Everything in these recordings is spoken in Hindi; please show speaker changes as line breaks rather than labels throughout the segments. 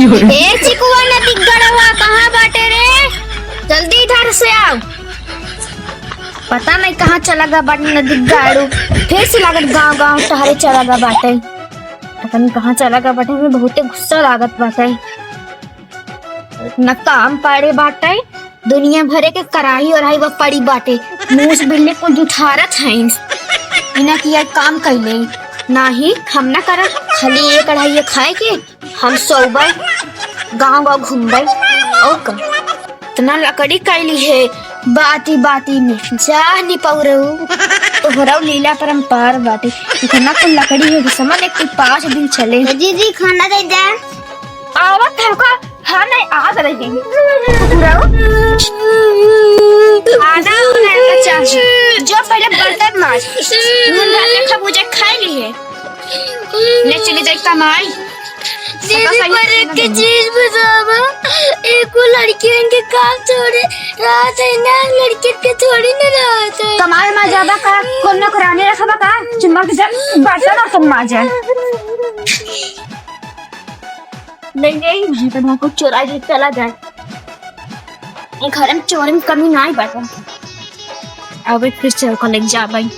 ए चिकुआ नदी गड़वा कहाँ बाटे रे? जल्दी इधर से आओ। पता नहीं कहाँ चला गया बाटे नदी गाड़ू। फिर से लागत गांव गांव टहरे चला गया बाटे। पता नहीं कहाँ चला गया बाटे। हमें बहुत गुस्सा लागत बाटे। इतना काम पाड़े बाटे। दुनिया भरे के कराही और आई वो पड़ी बाटे। मूस बिल्ली को जुठारत है इना किया काम कैले नाही हम ना कर खाली ये कढ़ाई खाए के हम सोबे गांव गांव घूमबे और का इतना लकड़ी कैली है बाती बाती में जा नहीं पौरऊ तो भरऊ लीला परम्पार बाटे इतना तो लकड़ी है समझ एक 5 दिन चले। दीदी खाना दे दे आवत है का हाँ नहीं आ रही खाना चाहिए जो पहले बर्तन माज खबूजे खाई ली है ले चली जाए कमाई। दीदी पर एक चीज बतावा एक लड़की इनके काम छोड़े रात है ना लड़की के थोड़ी ना रात है कमाई में ज्यादा का कोनो कराने रखा का चुम्मा के बर्तन और तुम माजे नहीं तो को चोराई ले चला जाए घर में चोरी में कमी ना ही बैठा अब फिर से को लेके जा भाई।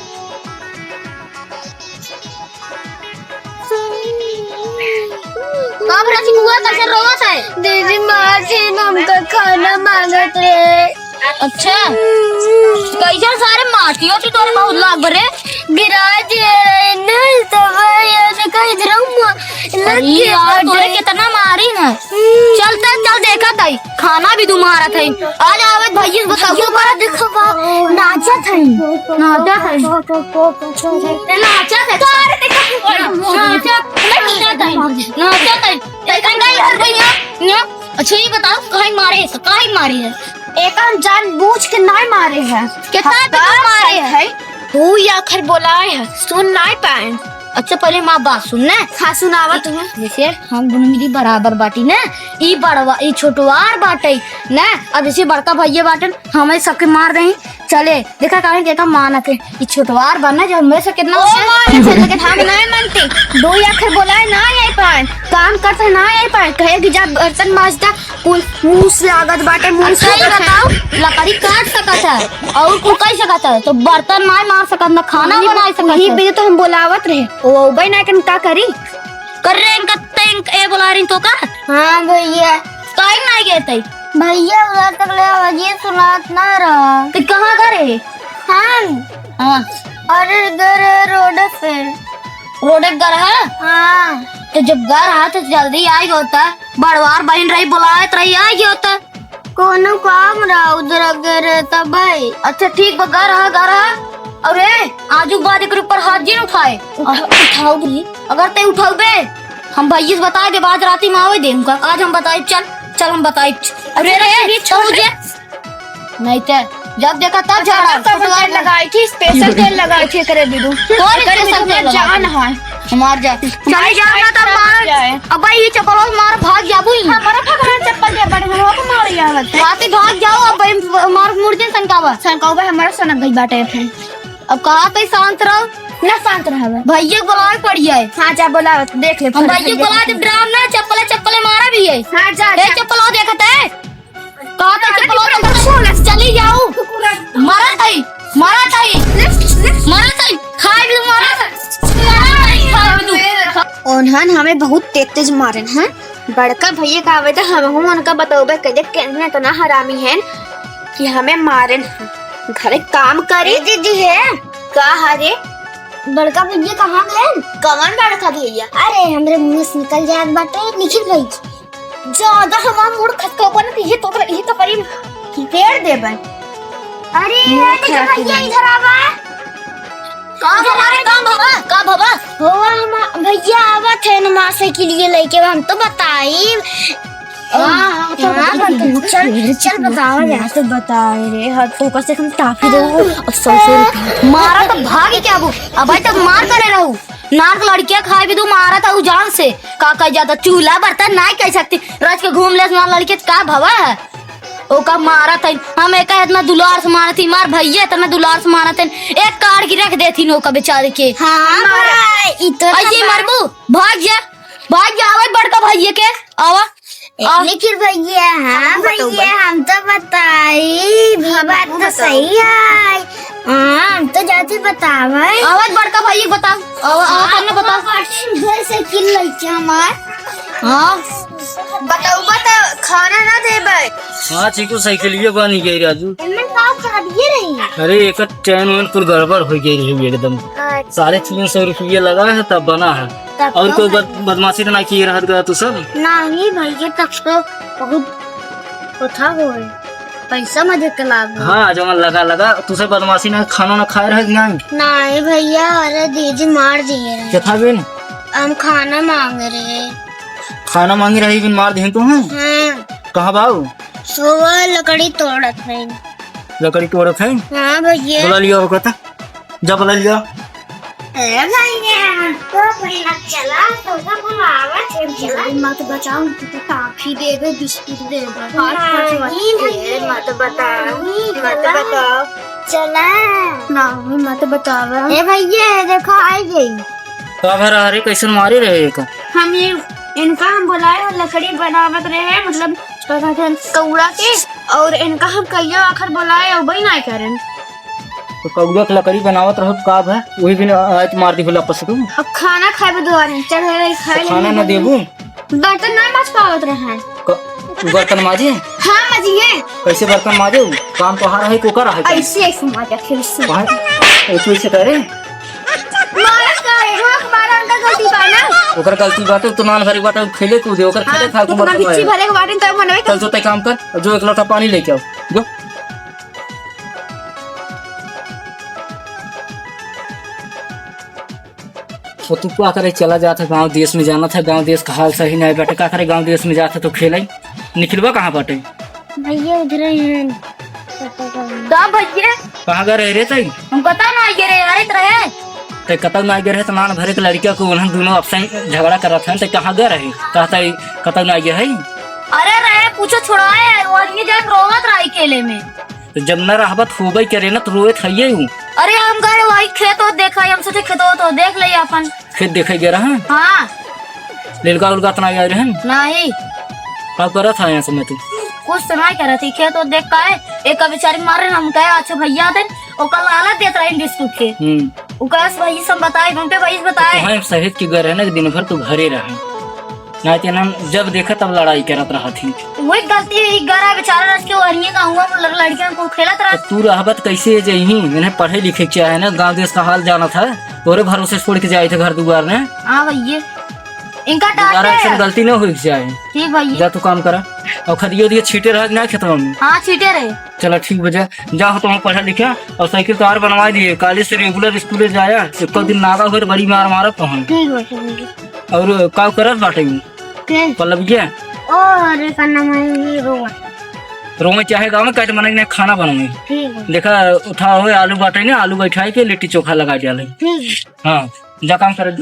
कब रात हुआ कैसे रोवत है? दीदी माँ से हमका खाना मांगत रे। अच्छा कैसे सारे माटियों से तोरे बहुत लाग भरे गिरा दे ना सब ऐसे कह इधर यार तोरे कितना मारी ना चलता चल देखा ताई खाना भी तुम्हारा था आज आवे भैया बताओ बड़ा दिखवा नाचा था नाचा था नाचा था तोरे देखा नाचा नाचा था नाचा था। अच्छा ये बताओ काहे मारे है एक जानबूझ के नहीं मारे हैं कितना मारे है तू या आखिर बोलाए है सुन नहीं पाए। अच्छा पहले माँ बात सुनना हाँ सुनावा तुम्हें जैसे हम दोनों मिली बराबर बाटी ना ई बड़वा ई छोटवार बाटे ना अब जैसे बड़का भैया बाटन हमें सबके मार दें चले देखा कहें क्या माना के ई छोटवार बनना जब हमें से कितना लेकिन हम नहीं मानते दो आखिर बोलाए ना यही पाए काम करते ना यही पाए कहे कि जब बर्तन माजता मुंह से लागत बाटे मुंह से बताओ लकड़ी काट सकता है और कुकाई सकता है तो बर्तन नहीं मार सकता ना खाना बना सकता है तो हम बोलावत रहे ओ भाई ना क्या करी कर रहे इनका तंग ए बुला रही तो का हां भैया काहे नहीं गए तई भैया उधर तक ले आवाज़ सुनात ना रहा तो कहां गए हां अरे घर रोड घर है हां तो जब घर आ तो जल्दी आई होता बड़वार बहन रही बुलाए रही आई होता कोनो काम रहा उधर अगर तब भाई अच्छा ठीक बा घर अरे आजू बाद एक ऊपर हाथ जी उठाए उठाओ बोली अगर ते उठाओ बे हम भैया बता दे बाद राती में आवे देंगे आज हम बताए चल हम बताए अरे मुझे नहीं ते जब देखा तब झाड़ा तेल लगाई थी स्पेशल तेल लगाई थी करे दीदू कौन स्पेशल तेल जान है मार जा चले जाना तब मार अब भाई ये चप्पल मार भाग जाबू हमारा भगवान चप्पल दे बड़े हम को मार या राती भाग जाओ अब भाई मार मुर्दे सनकावा भाई हमारा सनक गई बाटे फिर अब कहा तो शांत रहो ना शांत रहा भैया बुलाए पड़ जाए हाँ जा बोला देख ले हम भैया बुला जब ड्राम ना चप्पले मारा भी है हाँ जा चप्पल देखता है कहा था चप्पल चली जाओ मारा ताई खाए भी मारा उन्होंने हमें बहुत तेज मारे हैं बड़का भैया का आवे तो हम उनका बताओगे कदे कहने तो ना हरामी है कि हमें मारे घरे काम करे दीदी है का हरे बड़का भैया कहाँ गए कौन बड़का भैया अरे हमरे मुंह से निकल जात बाटे निखिल भाई ज्यादा हमारा मूड खसका बन ये तो करी पेड़ दे बन अरे भैया इधर आवा का बाबा होवा हम भैया आवत है नमाज़ के लिए लेके हम तो बताई चल बताओ यार तो बताए रे हर फोकस से हम टाफी दो मारा तो भागी क्या वो अब तो मार करे रहू नार लड़कियां खाए भी तू मारा था जान से का कह जाता चूल्हा बर्तन नहीं कह सकती रच के घूम ले लड़के का भवा है ओ का मारा था हम एक इतना दुलार से मारा थी मार भैया इतना दुलार से मारा थे एक कार की रख देती नौका बेचारे के हाँ मरबू भाग जा आवा बड़का भैया के आवा लेकिन भैया हम तो बताई बात तो सही है। हम तो जाते बतावे आवाज बड़का भाई बताओ आवाज बताओ साइकिल लइके हमार। हाँ बताओ खाना ना देबे।
हाँ चीकू साइकिल बनी गई राजू। अरे एक चैन वैन कुल गड़बड़ हो गई है एकदम। 350 रुपये लगा है तब बना है। और कोई बदमाशी तो नहीं की रहा तू सब?
नहीं भैया तब तो बहुत था वो पैसा मजे के लाभ।
हाँ जमा लगा तुझे बदमाशी ना खाना ना खाए रहे
नहीं भैया अरे दीदी मार दिए
क्या था बिन?
हम खाना मांग रहे।
खाना मांगी रही बिन मार दी तुम? कहाँ बाऊ?
सुबह लकड़ी तोड़त है।
लकड़ी तोड़त है?
हाँ भैया।
बुला लिया होगा था जब बुला लिया।
मत बचाओ काफी दे दो बिस्किट दे दो मत बताओ चला नहीं मत बताओ। ए भैया देखो आई गई।
तो भरा अरे कैसे मारे रहे का?
हम ये इनका हम बुलाए और लकड़ी बनावत रहे मतलब कौड़ा के और इनका हम कहियो आखिर बुलाए और वही नहीं करें।
तो कौड़ा के लकड़ी बनावत रहो का है वही भी आज मार दी भला पस तुम।
अब खाना खाए दोबारा चढ़े खाए
खाना न देबू
बर्तन ना माज पावत रहे।
बर्तन माजे?
हाँ माजिए।
कैसे बर्तन माजे? काम तो हार है को कर है
ऐसे ऐसे माजा फिर से
ऐसे करे
मारस का हमारा अंदर गलती बा ना
ओकर गलती बाटे तो नान भरे बाटे खेले कूदे ओकर खेले खा को मत
बिच्छी भरे के बाटे तब मनवे
चल जो तय काम कर जो एक लोटा पानी लेके आओ जो। तो तू क्या करे चला जाता गांव देश में जाना था गांव देश का हाल सही नहीं बाटे क्या करे गांव देश में जाता तो खेल निकलवा कहाँ बाटे?
भैया उधर हैं का भैया
कहाँ गए रहे थे?
हम पता ना ये रहे
तो कतल ना गए रहे तो नान भरे के लड़किया को उन्हें दोनों आपसे झगड़ा कर रहे थे तो कहाँ गए रहे कहता कतल ना गए है?
अरे रहे पूछो छुड़ाए और ये जब रोवत रही केले में
तो जब न रहबत होबे करे ना तो रोए थे।
अरे हम गए वही खेत और देखा हम सोचे खेत तो देख ले अपन
खेत देखे गए रहा।
हाँ
लेलगा उलगा तो नहीं आए रहे
नहीं
क्या कर रहा था यहाँ समय तू?
कुछ तो नहीं कर रही थी खेत और देख का एक बेचारी मार रहे हम कहे अच्छा भैया थे और कल हालत देख रहे बिस्कुट के वही सब बताए घंटे वही बताए
शहीद की घर है ना दिन भर तू घरे रहे नहीं तो हम जब देखा तब लड़ाई करत रहा थी।
वही गलती गरा बेचारा रस के वरिये का हुआ लड़कियों को खेलत रहा।
तू रहबत कैसे जही मैंने पढ़े लिखे क्या है ना गांव देश का हाल जाना था तोरे भरोसे छोड़ के जाए थे घर दुआर ने।
हाँ भैया इनका
डांटे गलती न हो जाए।
ठीक भैया जा
तू काम करा और खदियो दिए छीटे रह ना खेतवा में।
हाँ छीटे रहे।
चलो ठीक बजा जा हो तुम पढ़ा लिखा और साइकिल कार बनवा दिए कॉलेज से रेगुलर स्कूल जाया एक दिन नागा हो बड़ी मार मारत तो हम और का करत बाटे पल्लविया
और का नाम है
रोमे चाहे गाँव में कैसे मने खाना बनाने देखा उठा हुए आलू बाटे ने आलू बैठाए के लिट्टी चोखा लगा दिया। हाँ जा काम करे